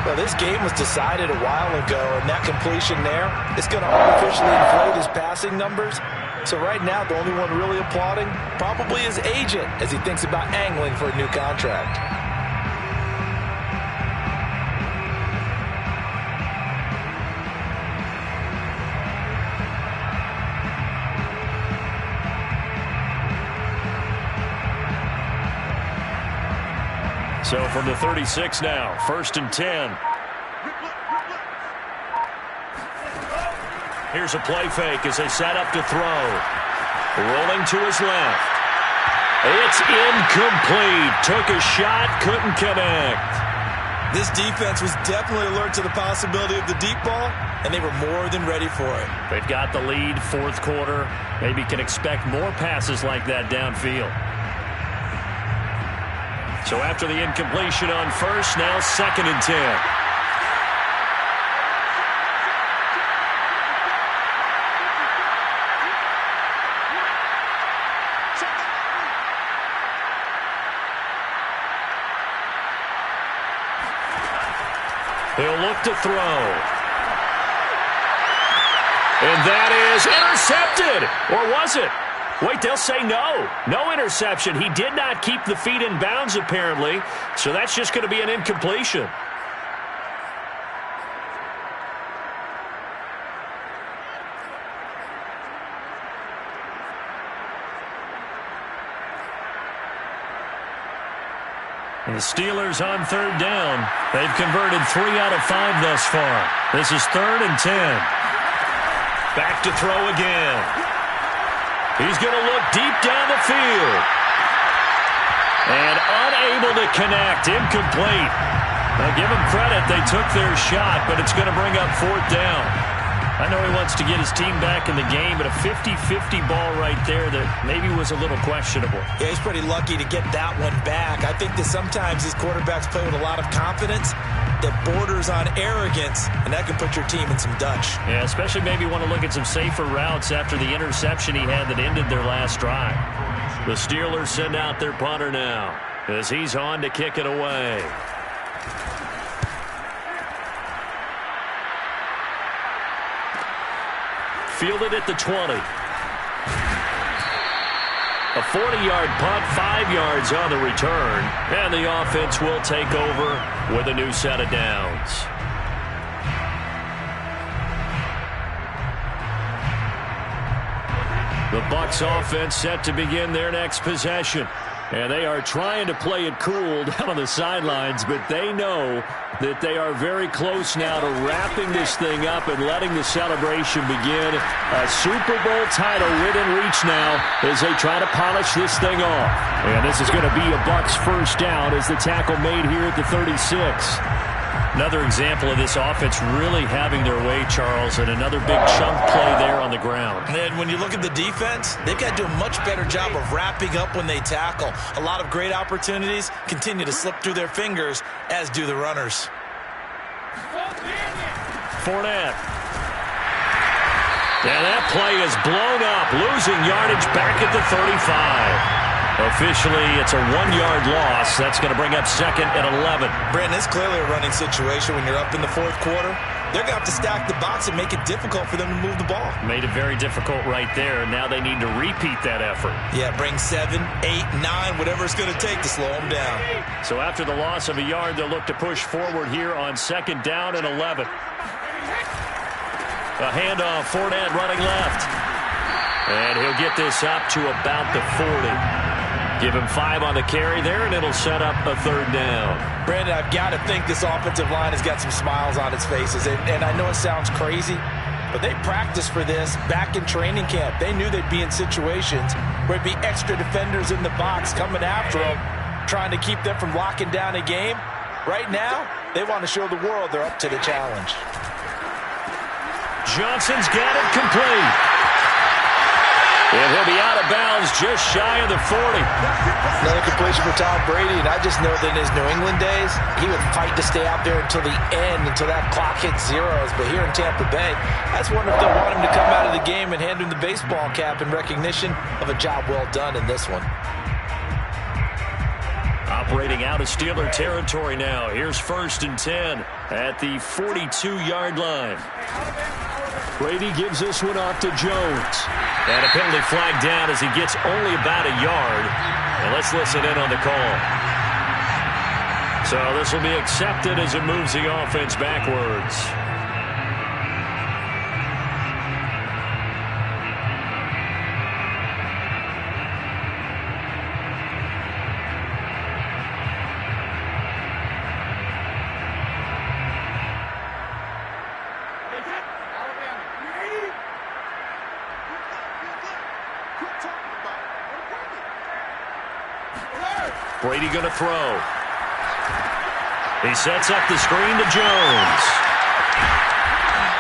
Well, this game was decided a while ago, and that completion there is going to artificially inflate his passing numbers. So right now, the only one really applauding probably his agent as he thinks about angling for a new contract. So from the 36 now, 1st and 10. Here's a play fake as they set up to throw. Rolling to his left. It's incomplete. Took a shot, couldn't connect. This defense was definitely alert to the possibility of the deep ball, and they were more than ready for it. They've got the lead, 4th quarter. Maybe can expect more passes like that downfield. So after the incompletion on first, now 2nd and 10. He'll look to throw. And that is intercepted. Or was it? Wait, they'll say no. No interception. He did not keep the feet in bounds, apparently. So that's just going to be an incompletion. The Steelers on 3rd down. They've converted 3 out of 5 thus far. This is 3rd and 10. Back to throw again. He's going to look deep down the field. And unable to connect. Incomplete. Now give him credit. They took their shot, but it's going to bring up 4th down. I know he wants to get his team back in the game, but a 50-50 ball right there that maybe was a little questionable. Yeah, he's pretty lucky to get that one back. I think that sometimes these quarterbacks play with a lot of confidence that borders on arrogance, and that can put your team in some Dutch. Yeah, especially maybe want to look at some safer routes after the interception he had that ended their last drive. The Steelers send out their punter now as he's on to kick it away. Fielded at the 20. A 40-yard punt, 5 yards on the return. And the offense will take over with a new set of downs. The Bucs offense set to begin their next possession. And they are trying to play it cool down on the sidelines, but they know that they are very close now to wrapping this thing up and letting the celebration begin. A Super Bowl title within reach now as they try to polish this thing off. And this is going to be a Bucs first down as the tackle made here at the 36. Another example of this offense really having their way, Charles, and another big chunk play there on the ground. And when you look at the defense, they've got to do a much better job of wrapping up when they tackle. A lot of great opportunities continue to slip through their fingers, as do the runners. Fournette. And that play is blown up, losing yardage back at the 35. Officially, it's a 1-yard loss. That's going to bring up 2nd and 11. Brandon, it's clearly a running situation when you're up in the 4th quarter. They're going to have to stack the box and make it difficult for them to move the ball. Made it very difficult right there. Now they need to repeat that effort. Yeah, bring 7, 8, 9, whatever it's going to take to slow them down. So after the loss of a yard, they'll look to push forward here on 2nd down and 11. A handoff, Fournette running left. And he'll get this up to about the 40. Give him 5 on the carry there, and it'll set up a 3rd down. Brandon, I've got to think this offensive line has got some smiles on its faces. And I know it sounds crazy, but they practiced for this back in training camp. They knew they'd be in situations where it'd be extra defenders in the box coming after them, trying to keep them from locking down a game. Right now, they want to show the world they're up to the challenge. Johnson's got it complete. And he'll be out of bounds just shy of the 40. Another completion for Tom Brady, and I just know that in his New England days, he would fight to stay out there until the end, until that clock hit zeros. But here in Tampa Bay, I just wonder if they'll want him to come out of the game and hand him the baseball cap in recognition of a job well done in this one. Operating out of Steeler territory now. Here's 1st and 10 at the 42-yard line. Brady gives this one off to Jones. And a penalty flag down as he gets only about a yard. And let's listen in on the call. So this will be accepted as it moves the offense backwards. Brady going to throw. He sets up the screen to Jones.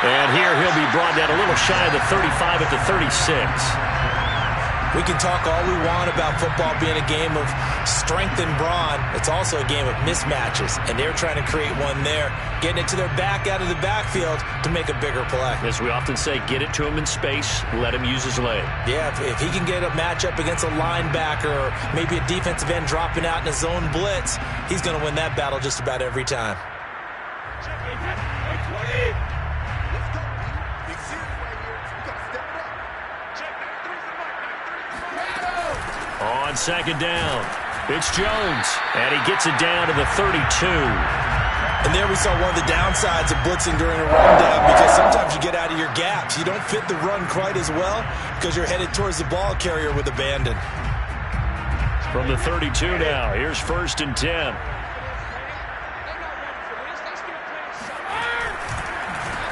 And here he'll be brought down a little shy of the 35 at the 36. We can talk all we want about football being a game of strength and brawn. It's also a game of mismatches, and they're trying to create one there, getting it to their back out of the backfield to make a bigger play. As we often say, get it to him in space, let him use his leg. Yeah, if he can get a matchup against a linebacker or maybe a defensive end dropping out in a zone blitz, he's going to win that battle just about every time. On second down, it's Jones, and he gets it down to the 32. And there we saw one of the downsides of blitzing during a rundown, because sometimes you get out of your gaps. You don't fit the run quite as well because you're headed towards the ball carrier with abandon. From the 32 now, here's 1st and 10.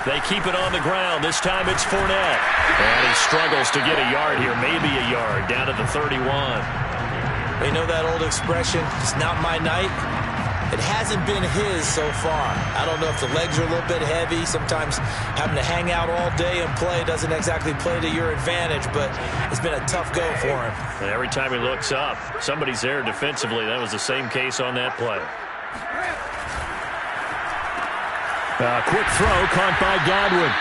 They keep it on the ground. This time it's Fournette. And he struggles to get a yard here, maybe a yard, down to the 31. They know that old expression, it's not my night. It hasn't been his so far. I don't know if the legs are a little bit heavy. Sometimes having to hang out all day and play doesn't exactly play to your advantage, but it's been a tough go for him. And every time he looks up, somebody's there defensively. That was the same case on that play. Quick throw caught by Godwin.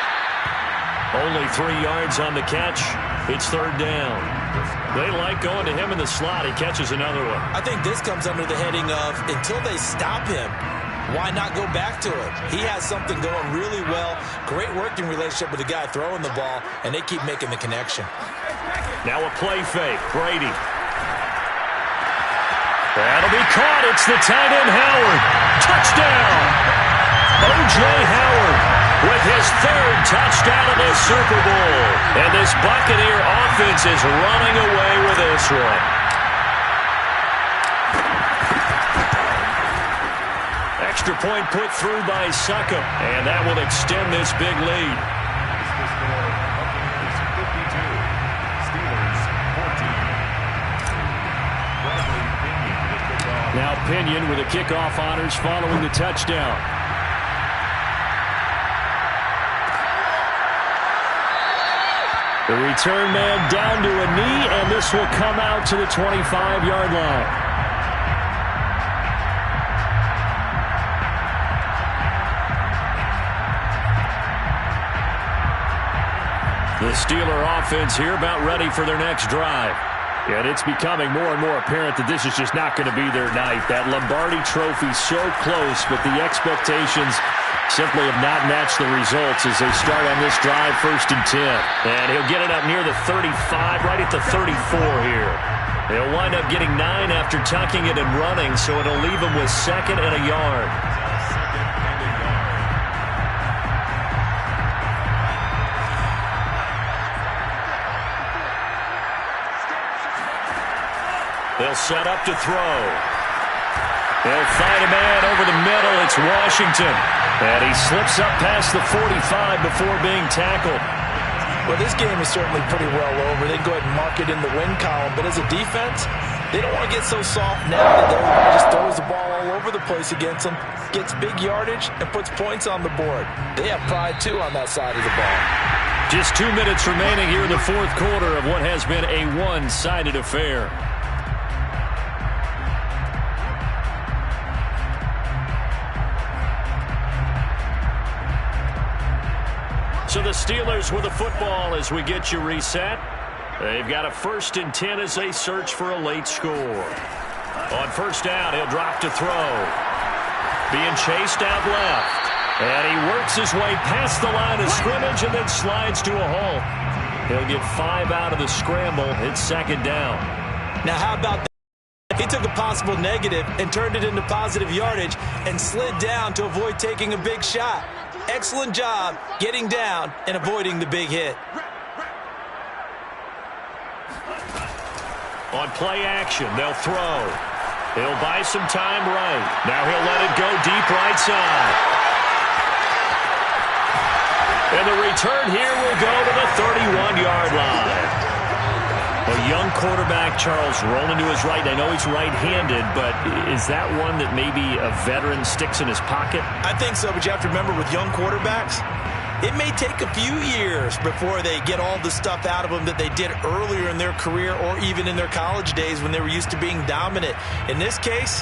Only 3 yards on the catch. It's 3rd down. They like going to him in the slot. He catches another one. I think this comes under the heading of, until they stop him, why not go back to it? He has something going really well. Great working relationship with the guy throwing the ball, and they keep making the connection. Now a play fake. Brady. That'll be caught. It's the tight end Howard. Touchdown. O.J. Howard with his 3rd touchdown of the Super Bowl. And this Buccaneer offense is running away with this one. Extra point put through by Succop, and that will extend this big lead. Now Pinion with the kickoff honors following the touchdown. The return man down to a knee, and this will come out to the 25-yard line. The Steeler offense here about ready for their next drive. And it's becoming more and more apparent that this is just not going to be their night. That Lombardi Trophy so close, but the expectations simply have not matched the results as they start on this drive, 1st and 10. And he'll get it up near the 35, right at the 34 here. They'll wind up getting 9 after tucking it and running, so it'll leave them with 2nd and a yard. They'll set up to throw. They'll find a man over the middle. It's Washington. And he slips up past the 45 before being tackled. Well, this game is certainly pretty well over. They go ahead and mark it in the win column. But as a defense, they don't want to get so soft now that everybody just throws the ball all over the place against them, gets big yardage, and puts points on the board. They have pride, too, on that side of the ball. Just 2 minutes remaining here in the 4th quarter of what has been a one-sided affair. So the Steelers with the football as we get you reset. They've got a 1st and 10 as they search for a late score. On 1st down, he'll drop to throw. Being chased out left. And he works his way past the line of scrimmage and then slides to a halt. He'll get 5 out of the scramble. It's 2nd down. Now how about that? He took a possible negative and turned it into positive yardage and slid down to avoid taking a big shot. Excellent job getting down and avoiding the big hit. On play action, they'll throw. He'll buy some time right. Now he'll let it go deep right side. And the return here will go to the 31-yard line. A young quarterback, Charles, rolling to his right. I know he's right-handed, but is that one that maybe a veteran sticks in his pocket? I think so, but you have to remember with young quarterbacks, It may take a few years before they get all the stuff out of them that they did earlier in their career or even in their college days when they were used to being dominant. In this case,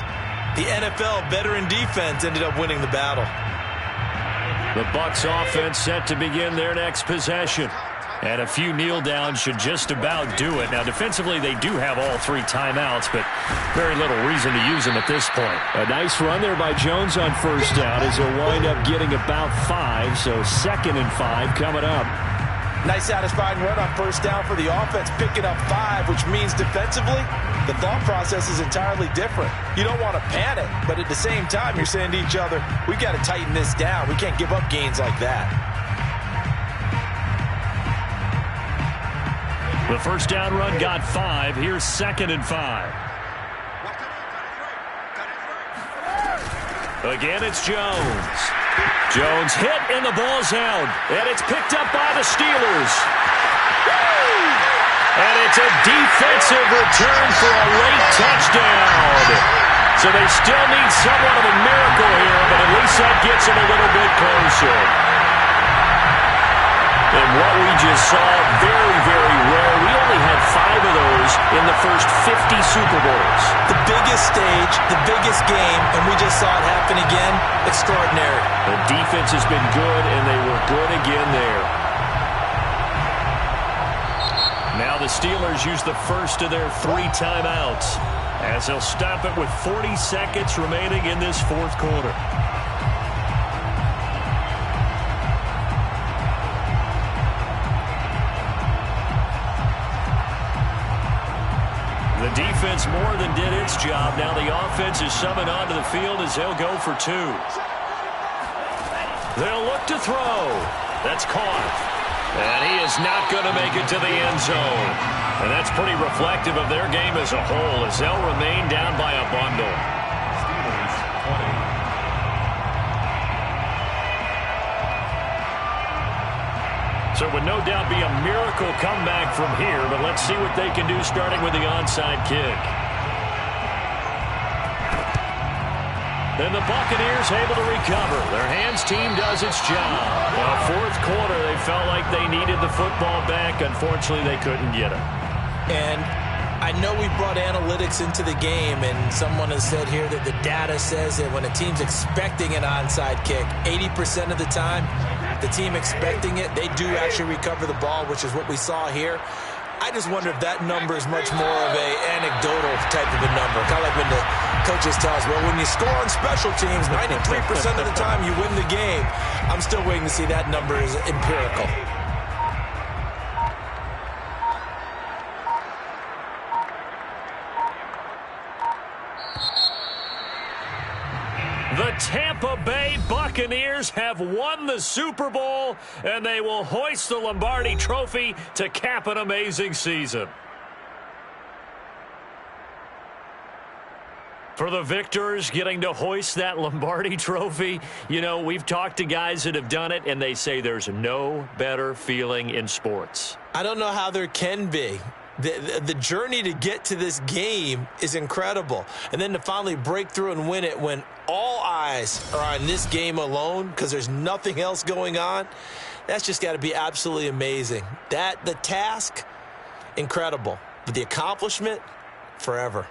the NFL veteran defense ended up winning the battle. The Bucs offense set to begin their next possession. And a few kneel downs should just about do it. Now, defensively, they do have all 3 timeouts, but very little reason to use them at this point. A nice run there by Jones on first down as he'll wind up getting about 5, so 2nd and 5 coming up. Nice satisfying run on first down for the offense, picking up 5, which means defensively, the thought process is entirely different. You don't want to panic, but at the same time, you're saying to each other, we've got to tighten this down. We can't give up gains like that. The first down run got 5. Here's 2nd and 5. Again, it's Jones. Jones hit, and the ball's out. And it's picked up by the Steelers. And it's a defensive return for a late touchdown. So they still need somewhat of a miracle here, but at least that gets them a little bit closer. And what we just saw, very, very rare. We only had 5 of those in the first 50 Super Bowls. The biggest stage, the biggest game, and we just saw it happen again. Extraordinary. The defense has been good, and they were good again there. Now the Steelers use the first of their 3 timeouts as they'll stop it with 40 seconds remaining in this 4th quarter. The defense more than did its job. Now the offense is summoned onto the field as they'll go for 2. They'll look to throw. That's caught. And he is not going to make it to the end zone. And that's pretty reflective of their game as a whole as they'll remain down by a bundle. Steelers 20. So it would no doubt be a miracle comeback from here, but let's see what they can do starting with the onside kick. And the Buccaneers able to recover. Their hands team does its job. Well, 4th quarter, they felt like they needed the football back. Unfortunately, they couldn't get it. And I know we brought analytics into the game, and someone has said here that the data says that when a team's expecting an onside kick, 80% of the time, the team expecting it, they do actually recover the ball, which is what we saw here. I just wonder if that number is much more of an anecdotal type of a number. Kind of like when the coaches tell us, well, when you score on special teams, 93% of the time you win the game. I'm still waiting to see that number is empirical. The Tampa Bay Buccaneers have won the Super Bowl, and they will hoist the Lombardi Trophy to cap an amazing season. For the victors getting to hoist that Lombardi Trophy, you know, we've talked to guys that have done it, and they say there's no better feeling in sports. I don't know how there can be. The journey to get to this game is incredible. And then to finally break through and win it when all eyes are on this game alone because there's nothing else going on, that's just got to be absolutely amazing. The task, incredible. But the accomplishment, forever.